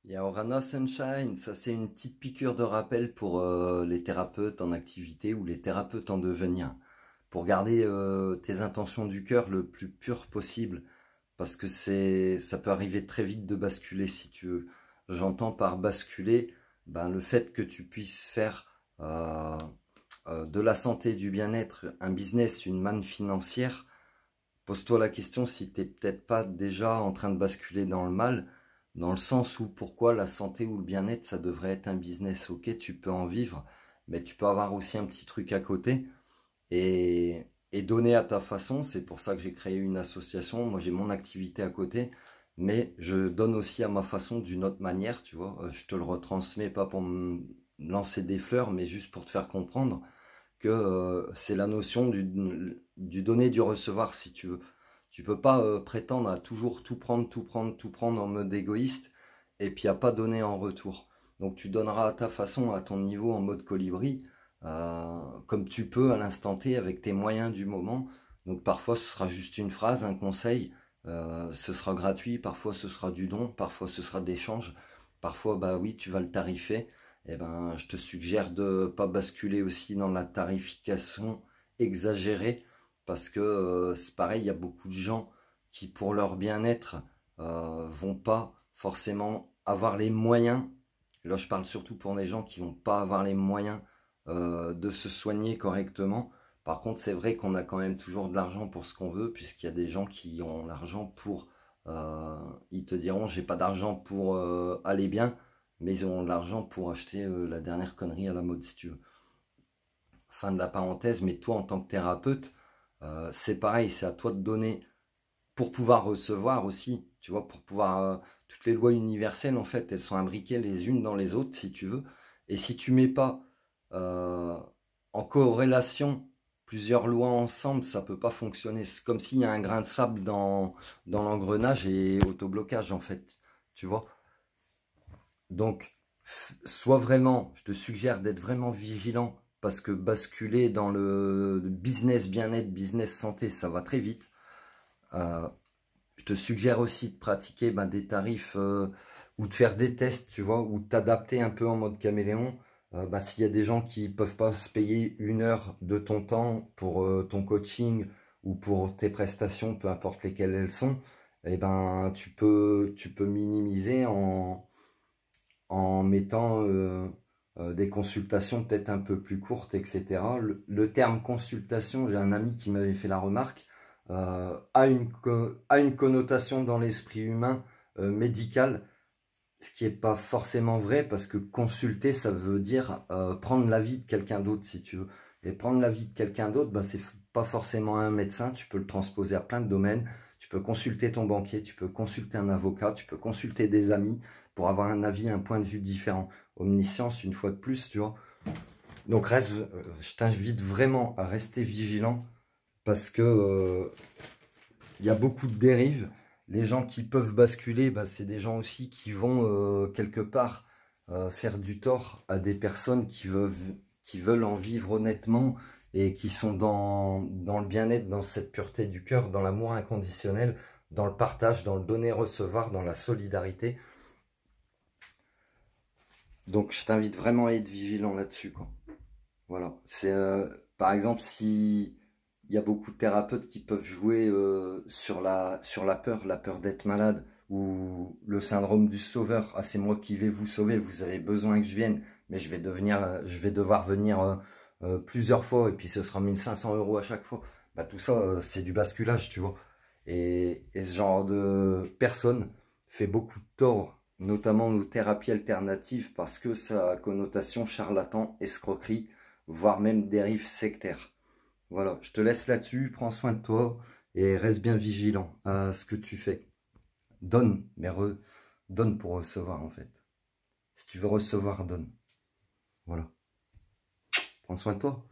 Il y a Orana Sunshine, ça c'est une petite piqûre de rappel pour les thérapeutes en activité ou les thérapeutes en devenir. Pour garder tes intentions du cœur le plus pur possible. Parce que ça peut arriver très vite de basculer si tu veux. J'entends par basculer ben, le fait que tu puisses faire de la santé, du bien-être, un business, une manne financière. Pose-toi la question si tu n'es peut-être pas déjà en train de basculer dans le mal, dans le sens où pourquoi la santé ou le bien-être, ça devrait être un business. Ok, tu peux en vivre, mais tu peux avoir aussi un petit truc à côté et donner à ta façon. C'est pour ça que j'ai créé une association. Moi, j'ai mon activité à côté, mais je donne aussi à ma façon d'une autre manière, tu vois. Je te le retransmets pas pour me lancer des fleurs, mais juste pour te faire comprendre que c'est la notion du donner, du recevoir, si tu veux. Tu peux pas prétendre à toujours tout prendre, tout prendre, tout prendre en mode égoïste et puis à pas donner en retour. Donc tu donneras à ta façon, à ton niveau, en mode colibri, comme tu peux à l'instant T avec tes moyens du moment. Donc parfois ce sera juste une phrase, un conseil, ce sera gratuit, parfois ce sera du don, parfois ce sera d'échange, parfois bah oui tu vas le tarifer. Eh ben, je te suggère de ne pas basculer aussi dans la tarification exagérée parce que c'est pareil, il y a beaucoup de gens qui pour leur bien-être vont pas forcément avoir les moyens. Là, je parle surtout pour les gens qui vont pas avoir les moyens de se soigner correctement. Par contre, c'est vrai qu'on a quand même toujours de l'argent pour ce qu'on veut, puisqu'il y a des gens qui ont l'argent pour... ils te diront, j'ai pas d'argent pour aller bien, mais ils ont de l'argent pour acheter la dernière connerie à la mode, si tu veux. Fin de la parenthèse, mais toi, en tant que thérapeute, c'est pareil, c'est à toi de donner pour pouvoir recevoir aussi, tu vois, pour pouvoir... toutes les lois universelles, en fait, elles sont imbriquées les unes dans les autres, si tu veux. Et si tu mets pas euh, en corrélation plusieurs lois ensemble, ça peut pas fonctionner. C'est comme s'il y a un grain de sable dans l'engrenage et autoblocage, en fait, tu vois. Donc, sois vraiment, je te suggère d'être vraiment vigilant parce que basculer dans le business bien-être, business santé, ça va très vite. Euh, je te suggère aussi de pratiquer ben, des tarifs ou de faire des tests, tu vois, ou t'adapter un peu en mode caméléon. Ben, s'il y a des gens qui ne peuvent pas se payer 1 heure de ton temps pour ton coaching ou pour tes prestations, peu importe lesquelles elles sont, eh ben, tu peux minimiser en mettant des consultations peut-être un peu plus courtes, etc. Le terme consultation, j'ai un ami qui m'avait fait la remarque, a une connotation dans l'esprit humain médicale, ce qui n'est pas forcément vrai parce que consulter, ça veut dire prendre l'avis de quelqu'un d'autre, si tu veux. Et prendre l'avis de quelqu'un d'autre, ben, c'est pas forcément un médecin, tu peux le transposer à plein de domaines. Tu peux consulter ton banquier, tu peux consulter un avocat, tu peux consulter des amis pour avoir un avis, un point de vue différent. Omniscience, une fois de plus, tu vois. Donc je t'invite vraiment à rester vigilant parce que il y a beaucoup de dérives. Les gens qui peuvent basculer, bah, c'est des gens aussi qui vont quelque part faire du tort à des personnes qui veulent en vivre honnêtement et qui sont dans le bien-être, dans cette pureté du cœur, dans l'amour inconditionnel, dans le partage, dans le donner-recevoir, dans la solidarité. Donc je t'invite vraiment à être vigilant là-dessus, quoi. Voilà. C'est par exemple si il y a beaucoup de thérapeutes qui peuvent jouer sur la peur d'être malade ou le syndrome du sauveur. Ah, c'est moi qui vais vous sauver, vous avez besoin que je vienne, mais je vais devoir venir plusieurs fois et puis ce sera 1 500 € à chaque fois. Bah, tout ça, c'est du basculage, tu vois. Et ce genre de personne fait beaucoup de tort, notamment aux thérapies alternatives, parce que ça a connotation charlatan, escroquerie, voire même dérive sectaire. Voilà, je te laisse là-dessus, prends soin de toi et reste bien vigilant à ce que tu fais. Donne, mais donne pour recevoir en fait. Si tu veux recevoir, donne. Voilà. Prends soin de toi.